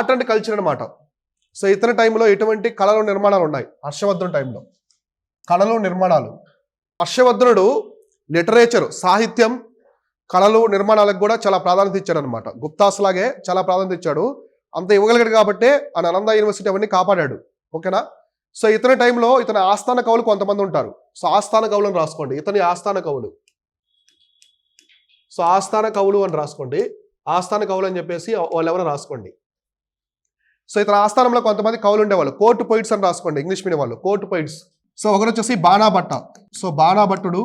Art and culture అనమాట. So ఇతని టైంలో ఎటువంటి కళలు నిర్మాణాలు ఉన్నాయి? హర్షవర్ధన్ టైంలో కళలు నిర్మాణాలు. హర్షవర్ధనుడు లిటరేచర్, సాహిత్యం, కళలు నిర్మాణాలకు కూడా చాలా ప్రాధాన్యత ఇచ్చాడు అనమాట. గుప్తాస్ లాగే చాలా ప్రాధాన్యత ఇచ్చాడు. అంత ఇవ్వగలిగాడు కాబట్టి ఆ నలంద యూనివర్సిటీ అవన్నీ కాపాడాడు. ఓకేనా? సో ఇతని టైంలో ఇతని ఆస్థాన కవులు కొంతమంది ఉంటారు. సో ఆస్థాన కవులను రాసుకోండి. ఇతని ఆస్థాన కవులు. సో ఆస్థాన కవులు అని రాసుకోండి. ఆస్థాన కవులు అని చెప్పేసి వాళ్ళు ఎవరో రాసుకోండి. సో ఇతని ఆస్థానంలో కొంతమంది కవులు ఉండేవాళ్ళు. కోర్టు పొయిట్స్ అని రాసుకోండి, ఇంగ్లీష్ మీడియం వాళ్ళు. కోర్టు పొయిట్స్. సో ఒకరు వచ్చేసి బాణాభట్ట. సో బాణాభట్టుడు,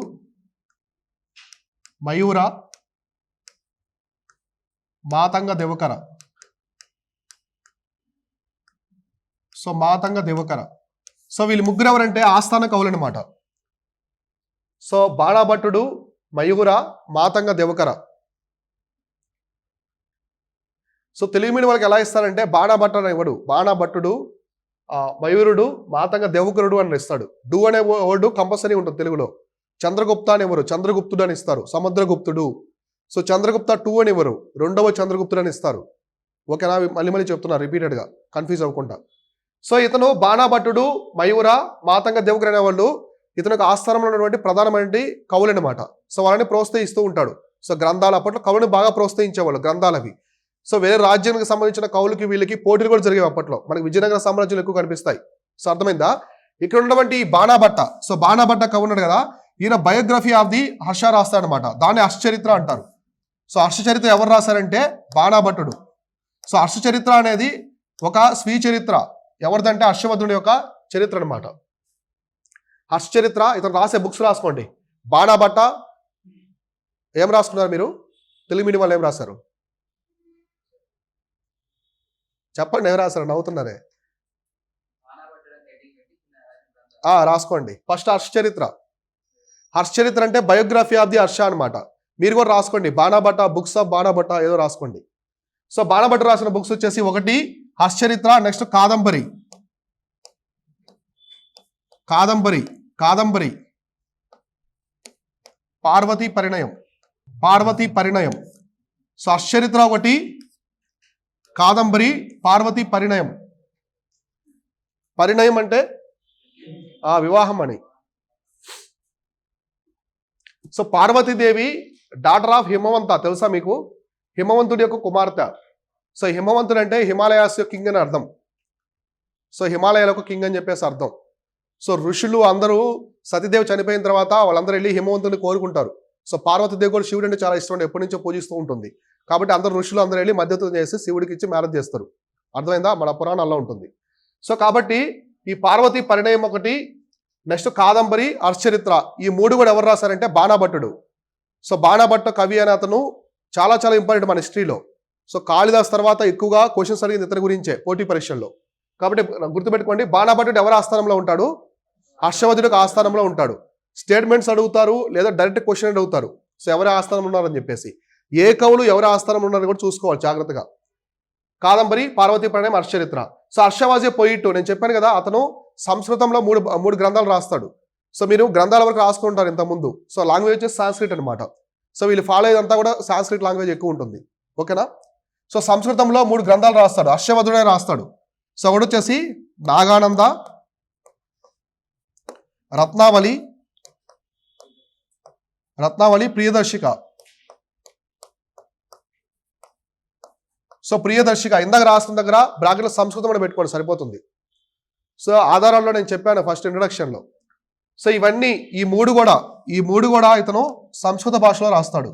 మయూర, మాతంగ దివకర. సో మాతంగ దివకర. సో వీళ్ళు ముగ్గురు ఎవరంటే ఆస్థాన కవులు అనమాట. సో బాణాభట్టుడు, మయూర, మాతంగ దివకర. సో తెలుగు మీడియం వాళ్ళకి ఎలా ఇస్తారంటే బాణాభట్ట అని ఇవ్వడు. బాణాభట్టుడు, మయూరుడు, మాతంగ దివకరుడు అని ఇస్తాడు. డు అనే వర్డ్ కంపల్సరీ ఉంటుంది తెలుగులో. చంద్రగుప్త అని ఇవ్వరు, చంద్రగుప్తుడు అని ఇస్తారు. సముద్రగుప్తుడు. సో చంద్రగుప్త 2 అని ఇవ్వరు, రెండవ చంద్రగుప్తుడు అని ఇస్తారు. ఓకేనా? మళ్ళీ చెప్తున్నారు రిపీటెడ్గా, కన్ఫ్యూజ్ అవ్వకుండా. సో ఇతను బాణాభట్టుడు, మయూర, మాతంగ దివకర అనేవాళ్ళు ఇతనికి ఆస్థానంలో ఉన్నటువంటి ప్రధానమైన కవులు అనమాట. సో వాళ్ళని ప్రోత్సహిస్తూ ఉంటాడు. సో గ్రంథాలు అప్పట్లో కవుని బాగా ప్రోత్సహించేవాళ్ళు, గ్రంథాలవి. సో వేరే రాజ్యానికి సంబంధించిన కవులకి వీళ్ళకి పోటీలు కూడా జరిగేవి అప్పట్లో. మనకి విజయనగర సామ్రాజ్యంలో ఎక్కువ కనిపిస్తాయి. సో అర్థమైందా? ఇక్కడ ఉన్నటువంటి బాణాభట్ట. సో బాణాభట్ట కవి ఉన్నాడు కదా, ఈయన బయోగ్రఫీ ఆఫ్ ది హర్ష రాస్తాడనమాట. దాన్ని హర్షచరిత్ర అంటారు. సో హర్షచరిత్ర ఎవరు రాశారంటే బాణాభట్టుడు. సో హర్షచరిత్ర అనేది ఒక స్వీయ చరిత్ర. ఎవరిదంటే హర్షవర్ధనుడి యొక్క చరిత్ర అనమాట. హర్షచరిత్ర. ఇతను రాసే బుక్స్ రాసుకోండి. బాణాభట్ట ఏం రాసుకున్నారు మీరు? తెలుగు మీడియం వాళ్ళు ఏం రాశారు చెప్పండి. ఏం రాశారు? నవ్వుతున్నారే. రాసుకోండి. ఫస్ట్ హర్షచరిత్ర. హర్షచరిత్ర అంటే బయోగ్రఫీ ఆఫ్ ది హర్ష అనమాట. మీరు కూడా రాసుకోండి. బాణాభట్ట, బుక్స్ ఆఫ్ బాణాభట్ట ఏదో రాసుకోండి. సో బాణాభట్ట రాసిన బుక్స్ వచ్చేసి ఒకటి హర్షచరిత్ర, నెక్స్ట్ కాదంబరి. కాదంబరి, కాదంబరి, పార్వతీ పరిణయం, పార్వతీ పరిణయం. సో హర్షచరిత్ర ఒకటి, కాదంబరి, పార్వతీ పరిణయం. పరిణయం అంటే వివాహం అని. So Parvatidevi daughter of Himavanta, తెలుసా మీకు? హిమవంతుడి యొక్క కుమార్తె. సో హిమవంతుడు అంటే హిమాలయాస్ యొక్క కింగ్ అని అర్థం. సో హిమాలయాలకు కింగ్ అని చెప్పేసి అర్థం. సో ఋషులు అందరూ సతీదేవి చనిపోయిన తర్వాత వాళ్ళందరూ వెళ్ళి హిమవంతుని కోరుకుంటారు. సో పార్వతీదేవి కూడా శివుడు అంటే చాలా ఇష్టం, ఎప్పటి నుంచో పూజిస్తూ ఉంటుంది. కాబట్టి అందరు ఋషులు అందరూ వెళ్ళి మధ్యతో చేసి శివుడికి ఇచ్చి మ్యారేజ్ చేస్తారు. అర్థమైందా? మన పురాణాల్లో ఉంటుంది. సో కాబట్టి ఈ పార్వతీ పరిణయం ఒకటి, నెక్స్ట్ కాదంబరి, హర్షచరిత్ర, ఈ 3 కూడా ఎవరు రాశారంటే బాణాభట్టుడు. సో బాణాభట్ట కవి అనే అతను చాలా చాలా ఇంపార్టెంట్ మన హిస్టరీలో. సో కాళిదాస్ తర్వాత ఎక్కువగా క్వశ్చన్స్ అడిగింది ఇతని గురించే పోటీ పరీక్షల్లో. కాబట్టి గుర్తుపెట్టుకోండి, బాణాభట్టుడు ఎవరి ఆస్థానంలో ఉంటాడు? హర్షవర్ధనుడికి ఆస్థానంలో ఉంటాడు. స్టేట్మెంట్స్ అడుగుతారు లేదా డైరెక్ట్ క్వశ్చన్ అడుగుతారు. సో ఎవరి ఆస్థానంలో ఉన్నారని చెప్పేసి, ఏ కవులు ఎవరి ఆస్థానంలో ఉన్నారని కూడా చూసుకోవాలి జాగ్రత్తగా. Kadambari, Parvati Parinayam, Harshacharita. So Harsha was a poet. నేను చెప్పాను కదా, అతను సంస్కృతంలో మూడు గ్రంథాలు రాస్తాడు. సో మీరు గ్రంథాల వరకు రాసుకుంటారు ఇంతకుముందు. సో లాంగ్వేజ్ వచ్చేసి సాంస్క్రిట్ అనమాట. సో వీళ్ళు ఫాలో అయ్యేదంతా కూడా సాంస్క్రిట్ లాంగ్వేజ్ ఎక్కువ ఉంటుంది. ఓకేనా? సో సంస్కృతంలో 3 గ్రంథాలు రాస్తాడు, హర్షవర్ధనుడే రాస్తాడు. సో ఒకటి వచ్చేసి నాగానంద, రత్నావళి, ప్రియదర్శిక. సో ప్రియదర్శిక ఇందాక రాసిన దగ్గర బ్రాకెట్లో సంస్కృతం కూడా పెట్టుకోండి, సరిపోతుంది. సో ఆధారాల్లో నేను చెప్పాను ఫస్ట్ ఇంట్రడక్షన్లో. సో ఇవన్నీ ఈ మూడు కూడా ఇతను సంస్కృత భాషలో రాస్తాడు.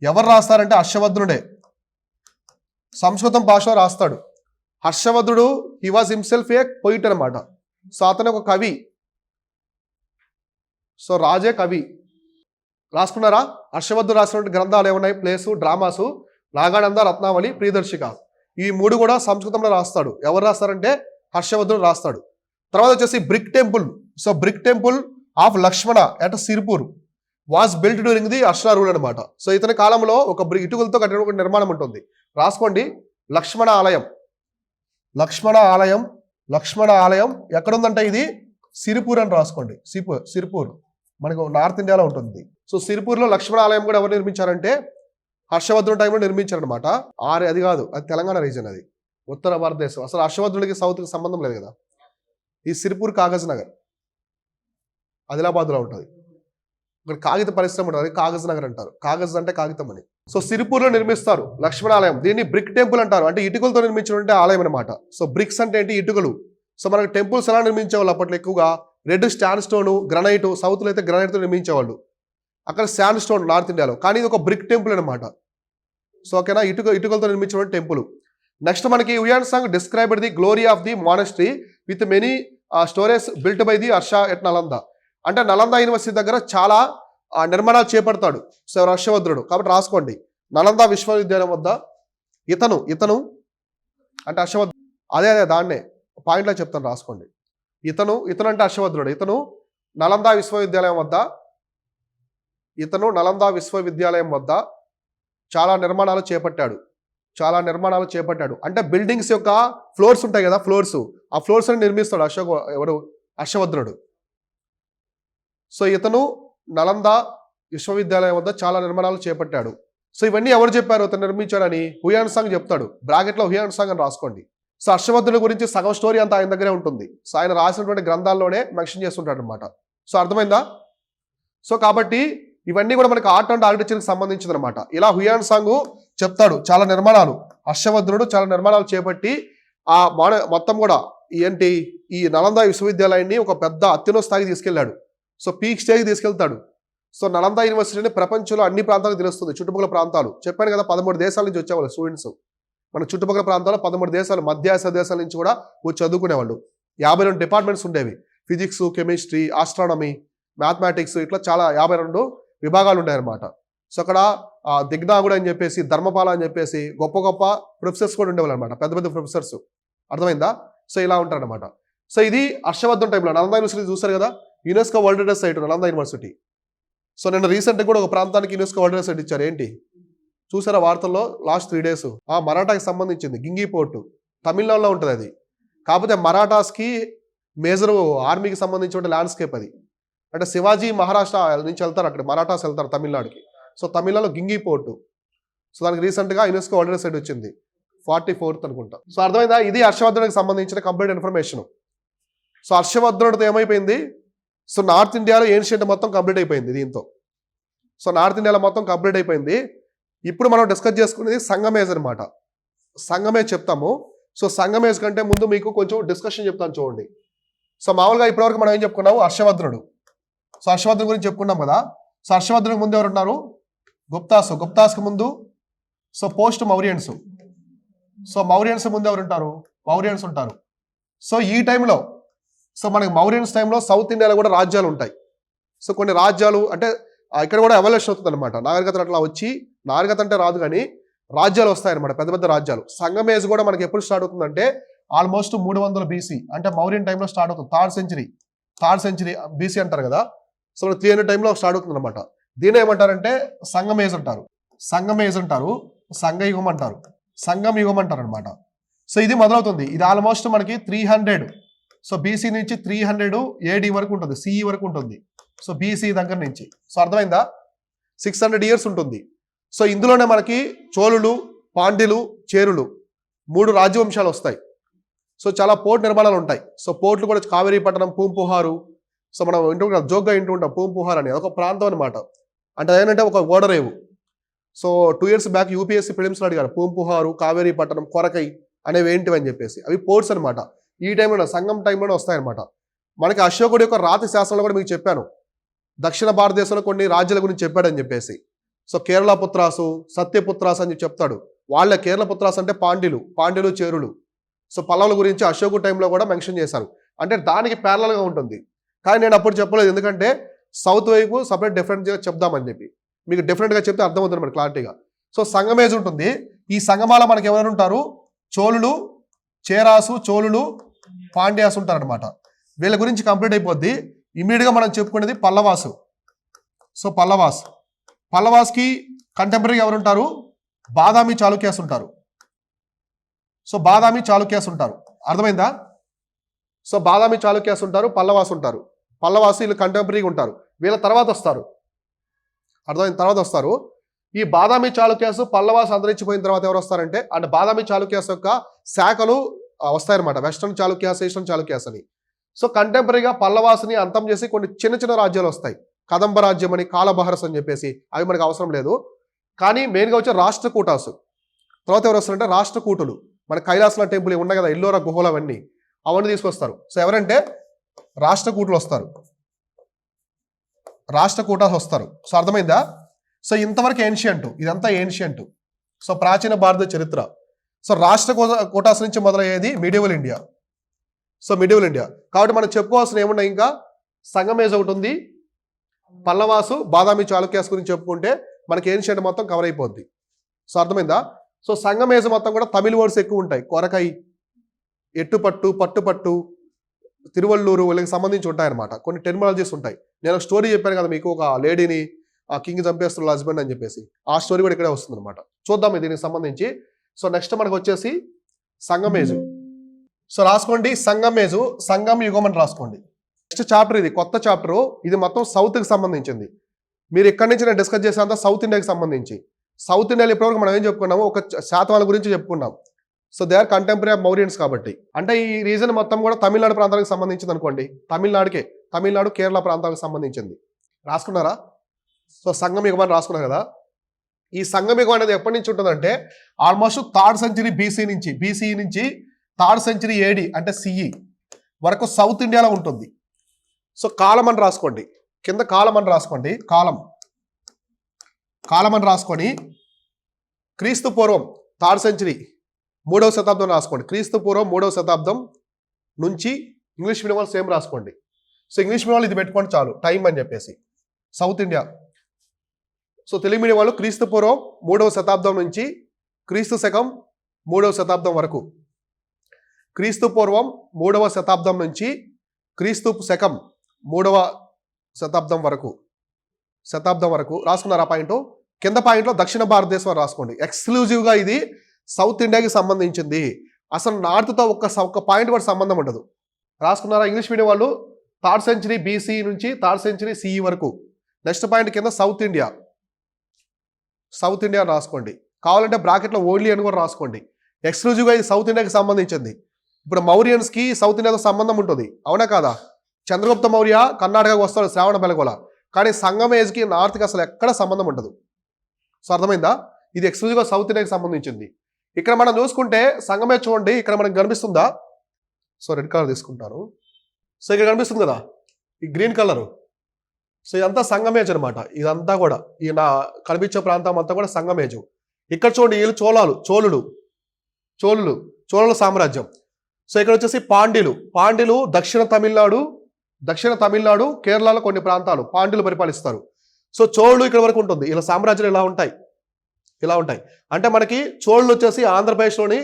ఎవరు రాస్తారంటే హర్షవర్ధనుడే సంస్కృతం భాషలో రాస్తాడు. హర్షవర్ధుడు he was himself a poet అనమాట. సో అతను ఒక కవి. సో రాజే కవి. రాసుకున్నారా? హర్షవర్ధుడు రాసినటువంటి గ్రంథాలు ఏమున్నాయి? ప్లేసు, డ్రామాసు, నాగానంద, రత్నావళి, ప్రియదర్శిక. ఈ 3 కూడా సంస్కృతంలో రాస్తాడు. ఎవరు రాస్తారంటే హర్షవర్ధుడు రాస్తాడు. తర్వాత వచ్చేసి brick temple. So brick temple of Lakshmana at Sirpur was built during the Harsha rule అనమాట. సో ఇతని కాలంలో ఒక ఇటుకలతో కట్టిన ఒక నిర్మాణం ఉంటుంది. రాసుకోండి. లక్ష్మణ ఆలయం ఎక్కడుందంటే ఇది సిరిపూర్ అని రాసుకోండి. సిర్పూర్ మనకు నార్త్ ఇండియాలో ఉంటుంది. సో సిరిపూర్లో లక్ష్మణ ఆలయం కూడా ఎవరు నిర్మించారంటే హర్షవర్ధన్ టైంలో నిర్మించారనమాట. అది కాదు, అది తెలంగాణ రీజన్ అది. ఉత్తర భారతదేశం. అసలు హర్షవర్ధనుడికి సౌత్కి సంబంధం లేదు కదా. ఈ సిరిపూర్ కాగజ్ నగర్ ఆదిలాబాద్లో ఉంటుంది. ఇక్కడ కాగిత పరిశ్రమ ఉంటుంది, కాగజ్ నగర్ అంటారు. కాగజ్ అంటే కాగితం అని. సో సిరిపూర్లో నిర్మిస్తారు లక్ష్మణ ఆలయం. దీన్ని బ్రిక్ టెంపుల్ అంటారు, అంటే ఇటుకలతో నిర్మించినటువంటి ఆలయం అనమాట. సో బ్రిక్స్ అంటే ఏంటి? ఇటుకలు. సో మనకి టెంపుల్స్ ఎలా నిర్మించేవాళ్ళు అప్పట్లో? ఎక్కువగా రెడ్ స్టాండ్ స్టోన్, గ్రనైట్. సౌత్లో అయితే గ్రనైట్తో నిర్మించేవాళ్ళు, అక్కడ శాండ్ స్టోన్ నార్త్ ఇండియాలో. కానీ ఇది ఒక బ్రిక్ టెంపుల్ అనమాట. సో ఓకేనా, ఇటుకలతో నిర్మించిన టెంపుల్. నెక్స్ట్ మనకి Hiuen Tsang described the glory of the monastery with many storage built by the Harsha at Nalanda. అంటే నలంద యూనివర్సిటీ దగ్గర చాలా నిర్మాణాలు చేపడతాడు సో హర్షవర్ధనుడు. కాబట్టి రాసుకోండి, నలంద విశ్వవిద్యాలయం వద్ద ఇతను అంటే హర్షవర్ధన్. అదే దాన్నే పాయింట్లో చెప్తాను, రాసుకోండి. ఇతను అంటే హర్షవర్ధనుడు. ఇతను నలంద విశ్వవిద్యాలయం వద్ద చాలా నిర్మాణాలు చేపట్టాడు. అంటే బిల్డింగ్స్ యొక్క ఫ్లోర్స్ ఉంటాయి కదా, ఆ ఫ్లోర్స్ అని నిర్మిస్తాడు హర్షవర్ధనుడు. సో ఇతను నలంద విశ్వవిద్యాలయం వద్ద చాలా నిర్మాణాలు చేపట్టాడు. సో ఇవన్నీ ఎవరు చెప్పారు ఇతను నిర్మించాడని? హుయాన్ సాంగ్ చెప్తాడు. బ్రాకెట్లో హుయాన్ సాంగ్ అని రాసుకోండి. సో హర్షవర్ధనుడి గురించి సగం స్టోరీ అంతా ఆయన దగ్గరే ఉంటుంది. సో ఆయన రాసినటువంటి గ్రంథాల్లోనే మెన్షన్ చేస్తుంటాడు అనమాట. సో అర్థమైందా? సో కాబట్టి ఇవన్నీ కూడా మనకి ఆర్ట్ అండ్ ఆర్కిటెక్చర్కి సంబంధించింది అనమాట. ఇలా హుయాన్ సాంగ్ చెప్తాడు చాలా నిర్మాణాలు. హర్షవర్ధనుడు చాలా నిర్మాణాలు చేపట్టి ఆ మొత్తం కూడా ఏంటి ఈ నలంద విశ్వవిద్యాలయాన్ని ఒక పెద్ద అత్యున్నత స్థాయికి తీసుకెళ్లాడు. సో పీక్ స్టేజ్కి తీసుకెళ్తాడు. సో నలంద యూనివర్సిటీని ప్రపంచంలో అన్ని ప్రాంతాలకు తెలుస్తుంది. చుట్టుపక్కల ప్రాంతాలు చెప్పాను కదా, 13 దేశాల నుంచి వచ్చేవాళ్ళు స్టూడెంట్స్. మన చుట్టుపక్కల ప్రాంతాల్లో 13 దేశాలు, మధ్య ఆసియా దేశాల నుంచి కూడా వచ్చి చదువుకునేవాళ్ళు. 52 డిపార్ట్మెంట్స్ ఉండేవి. ఫిజిక్స్, కెమిస్ట్రీ, ఆస్ట్రానమీ, మ్యాథమెటిక్స్, ఇట్లా చాలా 52 విభాగాలు ఉన్నాయన్నమాట. సో అక్కడ దిగ్నాగుడు అని చెప్పేసి, ధర్మపాల అని చెప్పేసి గొప్ప గొప్ప ప్రొఫెసర్స్ కూడా ఉండేవాళ్ళు అనమాట, పెద్ద పెద్ద ప్రొఫెసర్స్. అర్థమైందా? సో ఇలా ఉంటారనమాట. సో ఇది హర్షవర్ధన్ టైంలో. నలంద యూనివర్సిటీ చూస్తారు కదా, UNESCO world heritage site Nalanda university. So నేను రీసెంట్గా కూడా ఒక ప్రాంతానికి యునెస్కో వరల్డ్ హెరిటేజ్ సైట్ ఇచ్చారు. ఏంటి చూసారా వార్తల్లో లాస్ట్ 3 days? మరాఠాకి సంబంధించింది గింగి పోర్టు, తమిళనాడులో ఉంటుంది అది. కాకపోతే మరాఠాస్కి మేజర్ ఆర్మీకి సంబంధించిన ల్యాండ్స్కేప్ అది. అంటే శివాజీ మహారాష్ట్ర నుంచి వెళ్తారు, అక్కడ మరాఠాస్ వెళ్తారు తమిళనాడుకి. సో తమిళనాడులో గింగి పోర్టు. సో దానికి రీసెంట్గా యునెస్కో వరల్డ్ హెరిటేజ్ సైట్ వచ్చింది, 44th అనుకుంటా. సో అర్థమైందా? ఇది హర్షవర్ధనుడికి సంబంధించిన కంప్లీట్ ఇన్ఫర్మేషన్. సో హర్షవర్ధనుడితో ఏమైపోయింది? సో నార్త్ ఇండియాలో ఏన్షియంట్ మొత్తం కంప్లీట్ అయిపోయింది దీంతో. సో నార్త్ ఇండియాలో మొత్తం కంప్లీట్ అయిపోయింది. ఇప్పుడు మనం డిస్కస్ చేసుకునేది సంగమేజ్ అనమాట. సంగమేజ్ చెప్తాము. సో సంగమేజ్ కంటే ముందు మీకు కొంచెం డిస్కషన్ చెప్తాను చూడండి. సో మామూలుగా ఇప్పటివరకు మనం ఏం చెప్పుకున్నాము? హర్షవర్ధనుడు. సో హర్షవర్ధన్ గురించి చెప్పుకున్నాం కదా. సో హర్షవర్ధనుడికి ముందు ఎవరు ఉన్నారు? గుప్తాస్కి ముందు so post Mauryans. So Mauryans ముందు ఎవరు ఉంటారు? మౌర్యన్స్ ఉంటారు. సో ఈ టైంలో సో మనకి మౌర్యన్స్ టైంలో సౌత్ ఇండియాలో కూడా రాజ్యాలు ఉంటాయి. సో కొన్ని రాజ్యాలు అంటే ఇక్కడ కూడా ఎవల్యూషన్ అవుతుంది అనమాట. నాగరికత అట్లా వచ్చి, నాగరికత అంటే రాదు కానీ రాజ్యాలు వస్తాయన్నమాట, పెద్ద పెద్ద రాజ్యాలు. సంగమేజ్ కూడా మనకి ఎప్పుడు స్టార్ట్ అవుతుందంటే ఆల్మోస్ట్ 300 BC, అంటే మౌర్యన్ టైంలో స్టార్ట్ అవుతుంది. థర్డ్ సెంచరీ BC అంటారు కదా. సో 300 టైంలో స్టార్ట్ అవుతుంది అనమాట. దీని ఏమంటారంటే సంగమేజ్ అంటారు, సంగయుగం అంటారు అనమాట. సో ఇది మొదలవుతుంది. ఇది ఆల్మోస్ట్ మనకి 300, సో BC నుంచి 300 AD వరకు ఉంటుంది, CE వరకు ఉంటుంది. సో BC దగ్గర నుంచి. సో అర్థమైందా? 600 years ఉంటుంది. సో ఇందులోనే మనకి చోళులు, పాండ్యులు, చేరులు 3 రాజ్యవంశాలు వస్తాయి. సో చాలా పోర్ట్ నిర్మాణాలు ఉంటాయి. సో పోర్ట్లు కూడా కావేరీపట్నం, పూంపుహారు. సో మనం జోగ్గా ఇంటూ ఉంటాం పూంపుహార్ అని, ఒక ప్రాంతం అనమాట. అంటే ఏంటంటే ఒక ఓడరేవు. సో 2 years బ్యాక్ UPSC ప్రిలిమ్స్లో అడిగారు, పూంపుహారు, కావేరీపట్నం, కొరకై అనేవి ఏంటివి అని చెప్పేసి. అవి పోర్ట్స్ అనమాట. ఈ టైంలో సంగం టైంలోనే వస్తాయన్నమాట. మనకి అశోకుడి యొక్క రాతి శాసనంలో కూడా మీకు చెప్పాను, దక్షిణ భారతదేశంలో కొన్ని రాజ్యాల గురించి చెప్పాడని చెప్పేసి. సో కేరళ పుత్రాసు, సత్యపుత్రాసు అని చెప్తాడు. వాళ్ళ కేరళ పుత్రాసు అంటే పాండ్యులు, చేరులు. సో పల్లవుల గురించి అశోకు టైంలో కూడా మెన్షన్ చేశారు. అంటే దానికి ప్యారలల్గా ఉంటుంది. కానీ నేను అప్పుడు చెప్పలేదు, ఎందుకంటే సౌత్ వైపు సపరేట్ డిఫరెంట్గా చెప్దామని చెప్పి. మీకు డిఫరెంట్గా చెప్తే అర్థమవుతుంది మనకి క్లారిటీగా. సో సంగమేజ్ ఉంటుంది. ఈ సంగమాల మనకి ఎవరు ఉంటారు? చోళులు, చేరాసు, పాండ్యాస్ ఉంటారనమాట. వీళ్ళ గురించి కంప్లీట్ అయిపోద్ది. ఇమీడియట్గా మనం చెప్పుకునేది పల్లవాసు. సో పల్లవాస్కి కంటెంపరీ ఎవరు ఉంటారు? బాదామి చాళుక్యాస్ ఉంటారు. అర్థమైందా? సో బాదామి చాళుక్యాస్ ఉంటారు, పల్లవాసు ఉంటారు. పల్లవాసు వీళ్ళు కంటెంపరీగా ఉంటారు. వీళ్ళ తర్వాత వస్తారు. ఈ బాదామి చాళుక్యాస్, పల్లవాసు అంతరించిపోయిన తర్వాత ఎవరు వస్తారంటే, అంటే బాదామి చాళుక్యాస్ యొక్క శాఖలు వస్తాయన్నమాట, వెస్టర్న్ చాళుక్యాస్, ఈస్టర్న్ చాళుక్యాస్ అని. సో కంటెంపరీగా పల్లవాస్ని అంతం చేసి కొన్ని చిన్న చిన్న రాజ్యాలు వస్తాయి, కదంబ రాజ్యం అని, కాలబహరస్ అని చెప్పేసి, అవి మనకు అవసరం లేదు. కానీ మెయిన్గా వచ్చే రాష్ట్రకూటాసు. తర్వాత ఎవరు వస్తారంటే రాష్ట్రకూటులు, మన కైలాసల టెంపుల్ ఉన్నాయి కదా, ఎల్లోరా గుహలు అవన్నీ తీసుకొస్తారు. సో ఎవరంటే రాష్ట్రకూటులు వస్తారు, రాష్ట్రకూటాలు వస్తారు. సో అర్థమైందా? సో ఇంతవరకు ఏన్షియంట్, ఇదంతా ఏన్షియంట్. సో ప్రాచీన భారత చరిత్ర. సో రాష్ట్రకూటాస్ నుంచి మొదలయ్యేది medieval India. So medieval India కాబట్టి మనం చెప్పుకోవాల్సిన ఏమున్నాయి, ఇంకా సంగమేజ్ ఒకటి ఉంది, పల్లవాసు, బాదామి, చాళుక్యాస్ గురించి చెప్పుకుంటే మనకి ఏన్షియంట్ మొత్తం కవర్ అయిపోద్ది. సో అర్థమైందా? సో సంగమేజ్ మొత్తం కూడా తమిళ వర్డ్స్ ఎక్కువ ఉంటాయి, కొరకై, ఎట్టుపట్టు, పట్టుపట్టు, తిరువల్లూరు, వీళ్ళకి సంబంధించి ఉంటాయన్నమాట. కొన్ని టెర్మినాలజీస్ ఉంటాయి. నేను ఒక స్టోరీ చెప్పాను కదా మీకు, ఒక లేడీని ఆ కింగ్ చంపేస్తున్న హస్బెండ్ అని చెప్పేసి, ఆ స్టోరీ కూడా ఇక్కడే వస్తుంది అనమాట. చూద్దాం దీనికి సంబంధించి. సో నెక్స్ట్ మనకు వచ్చేసి సంగమేజు. సో రాసుకోండి సంగమేజు, సంగం యుగం అని రాసుకోండి. నెక్స్ట్ చాప్టర్, ఇది కొత్త చాప్టర్, ఇది మొత్తం సౌత్కి సంబంధించింది. మీరు ఇక్కడి నుంచి నేను డిస్కస్ చేసేంత సౌత్ ఇండియాకి సంబంధించి. సౌత్ ఇండియాలో ఇప్పటివరకు మనం ఏం చెప్పుకున్నాము, ఒక శాతవాళ్ళ గురించి చెప్పుకున్నాం. So they are contemporary of Mauryans కాబట్టి. అంటే ఈ రీజన్ మొత్తం కూడా తమిళనాడు ప్రాంతానికి సంబంధించింది అనుకోండి, తమిళనాడు కేరళ ప్రాంతాలకు సంబంధించింది. రాసుకున్నారా? సో సంగం యుగం అని రాసుకున్నారు కదా. ఈ సంగం యుగం అనేది ఎప్పటి నుంచి ఉంటుందంటే ఆల్మోస్ట్ 3rd century బీసీ నుంచి 3rd century AD అంటే CE వరకు సౌత్ ఇండియాలో ఉంటుంది. సో కాలం అని రాసుకోండి, కింద కాలం అని రాసుకోండి, కాలం అని రాసుకొని క్రీస్తు పూర్వం 3rd century 3వ శతాబ్దం రాసుకోండి. క్రీస్తు పూర్వం 3వ శతాబ్దం నుంచి ఇంగ్లీష్ మీడియం వాళ్ళు సేమ్ రాసుకోండి. సో ఇంగ్లీష్ మీడియం వాళ్ళు ఇది పెట్టుకోండి చాలు, టైం అని చెప్పేసి. South India. So Telugu medium వాళ్ళు క్రీస్తు పూర్వం 3వ శతాబ్దం నుంచి క్రీస్తు శకం 3వ శతాబ్దం వరకు, క్రీస్తు పూర్వం 3వ శతాబ్దం నుంచి క్రీస్తు శకం 3వ శతాబ్దం వరకు రాసుకున్నారు. ఆ పాయింట్ కింద పాయింట్లో దక్షిణ భారతదేశం రాసుకోండి. ఎక్స్క్లూజివ్గా ఇది సౌత్ ఇండియాకి సంబంధించింది. అసలు నార్త్తో ఒక్క పాయింట్ కూడా సంబంధం ఉండదు. రాసుకున్నారా? ఇంగ్లీష్ మీడియం వాళ్ళు 3rd century BC నుంచి 3rd century CE వరకు. నెక్స్ట్ పాయింట్ కింద సౌత్ ఇండియా రాసుకోండి. కావాలంటే బ్రాకెట్లో ఓన్లీ అని కూడా రాసుకోండి. ఎక్స్క్లూజివ్గా ఇది సౌత్ ఇండియాకి సంబంధించింది. ఇప్పుడు మౌరియన్స్కి సౌత్ ఇండియాతో సంబంధం ఉంటుంది, అవునా కాదా? చంద్రగుప్త మౌర్య కర్ణాటకకు వస్తాడు, శ్రావణ బెలగోళ. కానీ సంగమేజ్కి నార్త్కి అసలు ఎక్కడ సంబంధం ఉండదు. సో అర్థమైందా? ఇది ఎక్స్క్లూజివ్గా సౌత్ ఇండియాకి సంబంధించింది. ఇక్కడ మనం చూసుకుంటే సంగమేజ్ చూడండి, ఇక్కడ మనకు కనిపిస్తుందా? సో రెడ్ కలర్ తీసుకుంటాను. సో ఇక్కడ కనిపిస్తుంది కదా ఈ గ్రీన్ కలరు. సో ఇదంతా సంగమేజ్ అనమాట. ఇదంతా కూడా ఈ నా కనిపించే ప్రాంతం అంతా కూడా సంగమేజు. ఇక్కడ చూడండి, వీళ్ళు చోళుల సామ్రాజ్యం. సో ఇక్కడ వచ్చేసి పాండ్యులు దక్షిణ తమిళనాడు కేరళలో కొన్ని ప్రాంతాలు పాండ్యులు పరిపాలిస్తారు. సో చోళులు ఇక్కడ వరకు ఉంటుంది. ఇలా సామ్రాజ్యాలు ఇలా ఉంటాయి. అంటే మనకి చోళులు వచ్చేసి ఆంధ్రప్రదేశ్లోని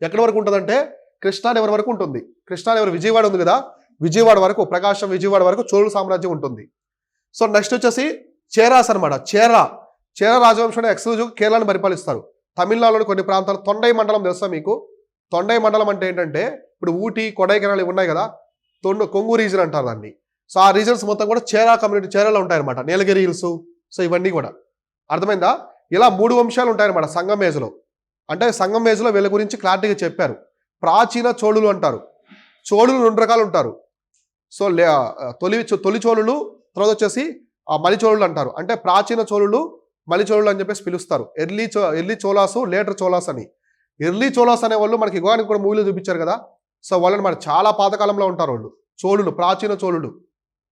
ఎక్కడి వరకు ఉంటుందంటే కృష్ణా రివర్ వరకు ఉంటుంది. కృష్ణా రివర్ విజయవాడ ఉంది కదా, విజయవాడ వరకు, ప్రకాశం విజయవాడ వరకు చోళుల సామ్రాజ్యం ఉంటుంది. సో నెక్స్ట్ వచ్చేసి చేరాస్ అనమాట. చేరా రాజవంశం ఎక్స్క్లూజివ్ కేరళను పరిపాలిస్తారు. తమిళనాడులోని కొన్ని ప్రాంతాలు, తొండై మండలం తెలుసా మీకు? తొండై మండలం అంటే ఏంటంటే ఇప్పుడు ఊటీ, కొడైకెనాల్ ఇవి ఉన్నాయి కదా, కొంగు రీజన్ అంటారు దాన్ని. సో ఆ రీజన్స్ మొత్తం కూడా చేరాలో ఉంటాయన్నమాట. నీలగిరి హిల్స్. సో ఇవన్నీ కూడా అర్థమైందా? ఇలా 3 వంశాలు ఉంటాయన్నమాట సంగమేజ్లో. అంటే సంగమేజ్లో వీళ్ళ గురించి క్లారిటీగా చెప్పారు. ప్రాచీన చోళులు అంటారు. చోళులు 2 రకాలు ఉంటారు. సో తొలి చోళులు, తర్వాత వచ్చేసి మలి చోళులు అంటారు. అంటే ప్రాచీన చోళులు, మలి చోళులు అని చెప్పేసి పిలుస్తారు. ఎర్లీ చోళాసు, లేటర్ చోళాస్ అని. ఎర్లీ చోళాస్ అనే వాళ్ళు మనకి యుగానికి కూడా మూవీలో చూపించారు కదా. సో వాళ్ళని మన చాలా పాతకాలంలో ఉంటారు వాళ్ళు. ప్రాచీన చోళులు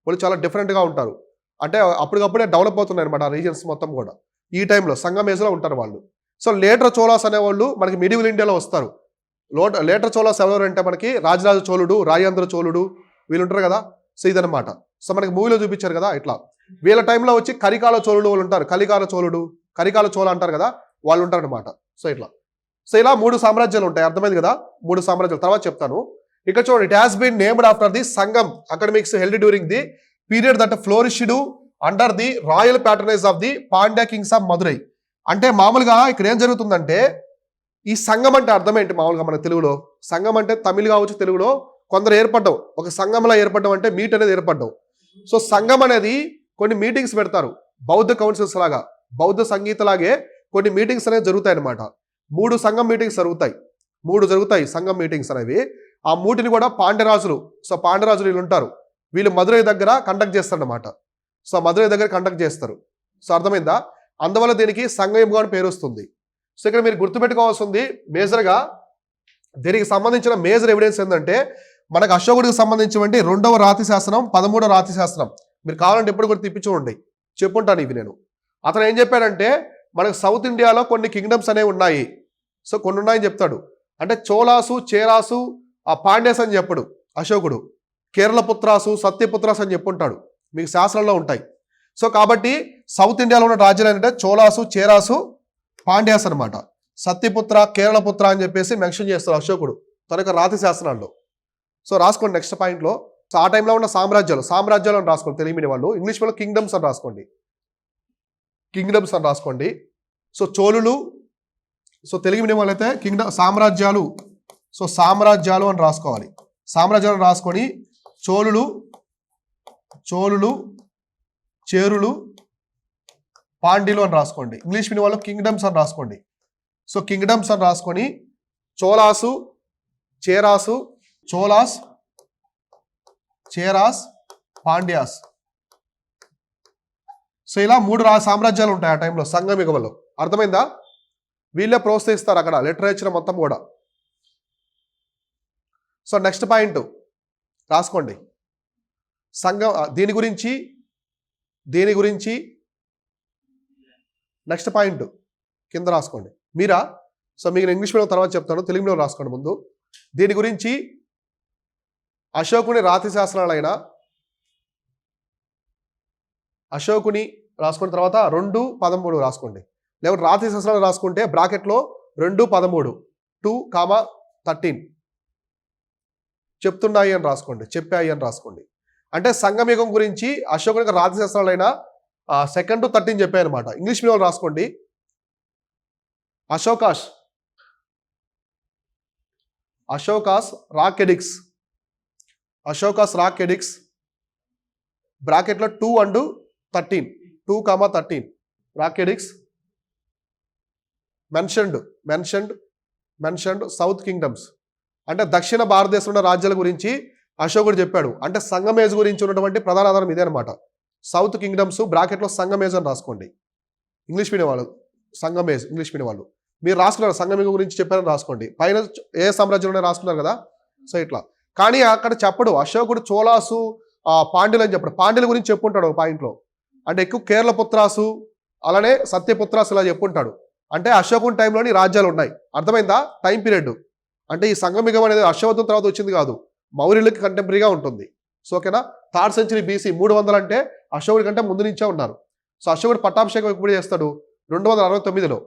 వాళ్ళు చాలా డిఫరెంట్గా ఉంటారు. అంటే అప్పటికప్పుడే డెవలప్ అవుతున్నాయి అనమాట ఆ రీజన్స్ మొత్తం కూడా. ఈ టైంలో సంగమేజ్లో ఉంటారు వాళ్ళు. సో లేటర్ చోళాస్ అనేవాళ్ళు మనకి మిడివల్ ఇండియాలో వస్తారు. లేటర్ చోళాస్ ఎవరు అంటే మనకి రాజరాజ చోళుడు, రాజేంద్ర చోళుడు వీళ్ళు ఉంటారు కదా. సో ఇదనమాట. సో మనకి మూవీలో చూపించారు కదా ఇట్లా. వీళ్ళ టైంలో వచ్చి కరికాల చోళుడు వాళ్ళు ఉంటారు. కరికాల చోళ అంటారు కదా, వాళ్ళు ఉంటారు అనమాట. సో ఇలా 3 సామ్రాజ్యాలు ఉంటాయి. అర్థమైంది కదా? 3 సామ్రాజ్యాలు తర్వాత చెప్తాను. ఇక్కడ చూడండి, it has been named after the Sangam academics held during the period that flourished under the royal patronize of the Pandya kings of Madurai. అంటే మామూలుగా ఇక్కడ ఏం జరుగుతుందంటే ఈ సంఘం అంటే అర్థం ఏంటి? మామూలుగా మన తెలుగులో సంఘం అంటే తమిళ్ కావచ్చు, తెలుగులో కొందరు ఏర్పడ్డం, ఒక సంఘంలో ఏర్పడ్డం అంటే మీట్ అనేది ఏర్పడ్డం. సో సంఘం అనేది కొన్ని మీటింగ్స్ పెడతారు, బౌద్ధ కౌన్సిల్స్ లాగా, బౌద్ధ సంగీత లాగే కొన్ని మీటింగ్స్ అనేవి జరుగుతాయి అనమాట. 3 సంఘం మీటింగ్స్ జరుగుతాయి. 3 జరుగుతాయి సంఘం మీటింగ్స్ అనేవి. ఆ 3ని కూడా పాండ్యరాజులు, సో పాండ్యరాజులు వీళ్ళు ఉంటారు, వీళ్ళు మదురై దగ్గర కండక్ట్ చేస్తారన్నమాట. సో మదురై దగ్గర కండక్ట్ చేస్తారు. సో అర్థమైందా? అందువల్ల దీనికి సంఘయుగం అని పేరు వస్తుంది. సో ఇక్కడ మీరు గుర్తుపెట్టుకోవాల్సింది మేజర్గా దీనికి సంబంధించిన మేజర్ ఎవిడెన్స్ ఏంటంటే మనకు అశోకుడికి సంబంధించినటువంటి 2వ రాతి శాసనం, 13వ రాతి శాసనం. మీరు కావాలంటే ఎప్పుడు కూడా తిప్పి చూడండి, చెప్పుంటాను ఇవి నేను. అతను ఏం చెప్పాడంటే మనకు సౌత్ ఇండియాలో కొన్ని కింగ్డమ్స్ అనేవి ఉన్నాయి, సో కొన్ని ఉన్నాయని చెప్తాడు. అంటే చోళాసు, చేరాసు, ఆ పాండ్యాస్ అని చెప్పడు అశోకుడు. కేరళ పుత్రాసు, సత్యపుత్రాసు అని చెప్పుంటాడు, మీకు శాస్త్రంలో ఉంటాయి. సో కాబట్టి సౌత్ ఇండియాలో ఉన్న రాజ్యాలు ఏంటంటే చోళాసు, చేరాసు, పాండ్యాస్ అనమాట. సత్యపుత్ర, కేరళ పుత్ర అని చెప్పేసి మెన్షన్ చేస్తాడు అశోకుడు తన యొక్క రాతి శాసనాల్లో. సో రాసుకోండి నెక్స్ట్ పాయింట్లో. సో ఆ టైంలో ఉన్న సామ్రాజ్యాలు అని రాసుకోండి తెలుగు మీడియం వాళ్ళు. ఇంగ్లీష్ వాళ్ళు కింగ్డమ్స్ అని రాసుకోండి, కింగ్డమ్స్ అని రాసుకోండి. సో చోళులు, సో తెలుగు మీడియం వాళ్ళు అయితే సామ్రాజ్యాలు, సో సామ్రాజ్యాలు అని రాసుకోవాలి. సామ్రాజ్యాలు రాసుకొని చోళులు, చేరులు, పాండ్యులు అని రాసుకోండి. ఇంగ్లీష్ మీడియం వాళ్ళు కింగ్డమ్స్ అని రాసుకోండి. సో కింగ్డమ్స్ అని రాసుకొని చోళాసు, చేరాసు, పాండ్యాస్. సో ఇలా 3 సామ్రాజ్యాలు ఉంటాయి ఆ టైంలో సంగమిగంలో. అర్థమైందా? వీళ్ళే ప్రోత్సహిస్తారు అక్కడ లిటరేచర్ మొత్తం కూడా. సో నెక్స్ట్ పాయింట్ రాసుకోండి. సంఘం దీని గురించి నెక్స్ట్ పాయింట్ కింద రాసుకోండి మీరా. సో మీకు ఇంగ్లీష్ మీడియం తర్వాత చెప్తాను, తెలుగు మీడియం రాసుకోండి ముందు. దీని గురించి అశోకుని రాతి శాసనాలైన అశోకుని రాసుకున్న తర్వాత 2:13 రాసుకోండి. లేకపోతే రాతి శాసనాలు రాసుకుంటే బ్రాకెట్లో 2:13 2:13 చెప్తున్నాయి అని రాసుకోండి, చెప్పాయి అని రాసుకోండి. అంటే సంగమయుగం గురించి అశోకుని రాతి శాసనాలైన 2 to 13 చెప్పాయి అనమాట. ఇంగ్లీష్ మీడియం రాసుకోండి. అశోకాస్ రాక్ ఎడిక్స్ బ్రాకెట్లో 2:13 rock edicts mentioned south kingdoms. అంటే దక్షిణ భారతదేశంలో ఉన్న రాజ్యాల గురించి అశోకుడు చెప్పాడు. అంటే సంగమేజ్ గురించి ఉన్నటువంటి ప్రధాన ఆధారం ఇదే అనమాట. సౌత్ కింగ్డమ్స్ బ్రాకెట్లో సంగమేజ్ అని రాసుకోండి. ఇంగ్లీష్ మీడియం వాళ్ళు సంగమేజ్, ఇంగ్లీష్ మీడియం వాళ్ళు మీరు రాసుకున్నారు సంగమేజ్ గురించి చెప్పారని రాసుకోండి. పైన ఏ సామ్రాజ్యంలో రాసుకున్నారు కదా, సో ఇట్లా. కానీ అక్కడ చెప్పడు అశోకుడు చోళాసు, పాండ్యులు అని చెప్పాడు. పాండ్యుల గురించి చెప్పుంటాడు ఒక పాయింట్లో. అంటే ఎక్కువ కేరళ పుత్రాసు, అలానే సత్యపుత్రాసు ఇలా చెప్పుంటాడు. అంటే అశోకుని టైంలోని రాజ్యాలు ఉన్నాయి. అర్థమైందా? Time period. అంటే ఈ సంగమిగం అనేది అశోకం తర్వాత వచ్చింది కాదు, మౌర్యులకి కంటెంపరీగా ఉంటుంది. సో ఓకేనా. 3rd century BC 300 అంటే అశోకుడి కంటే ముందు నుంచే ఉన్నారు. సో అశోకుడు పట్టాభిషేకం ఎప్పుడు చేస్తాడు? 269లో.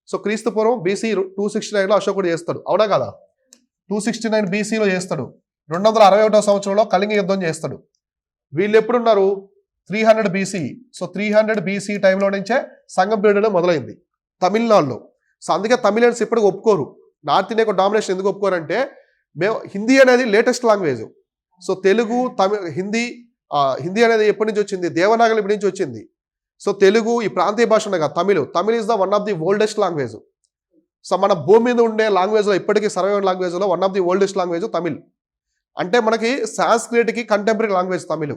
సో క్రీస్తు పూర్వం BC 269లో అశోకుడు చేస్తాడు, అవునా కదా? 269 BCలో చేస్తాడు. 261వ సంవత్సరంలో కళింగ యుద్ధం చేస్తాడు. వీళ్ళు ఎప్పుడున్నారు? 300 BC. సో 300 BC టైంలో నుంచే సంగం పీరియడ్ మొదలైంది తమిళనాడులో. సో అందుకే తమిళన్స్ ఇప్పటికి ఒప్పుకోరు. నార్త్ ఇండియా డామినేషన్ ఎందుకు ఒప్పుకోరంటే హిందీ అనేది latest language. So Telugu, Hindi అనేది ఎప్పటి నుంచి వచ్చింది? దేవనాగరి ఇప్పటి నుంచి వచ్చింది. సో తెలుగు ఈ ప్రాంతీయ భాష ఉండగా Tamil is the one of the oldest language. So మన భూమి మీద ఉండే లాంగ్వేజ్లో ఇప్పటికీ సర్వైవల్ లాంగ్వేజ్లో one of the oldest language Tamil. అంటే మనకి సాంస్క్రిట్కి కంటెంపరీ లాంగ్వేజ్ తమిళ్.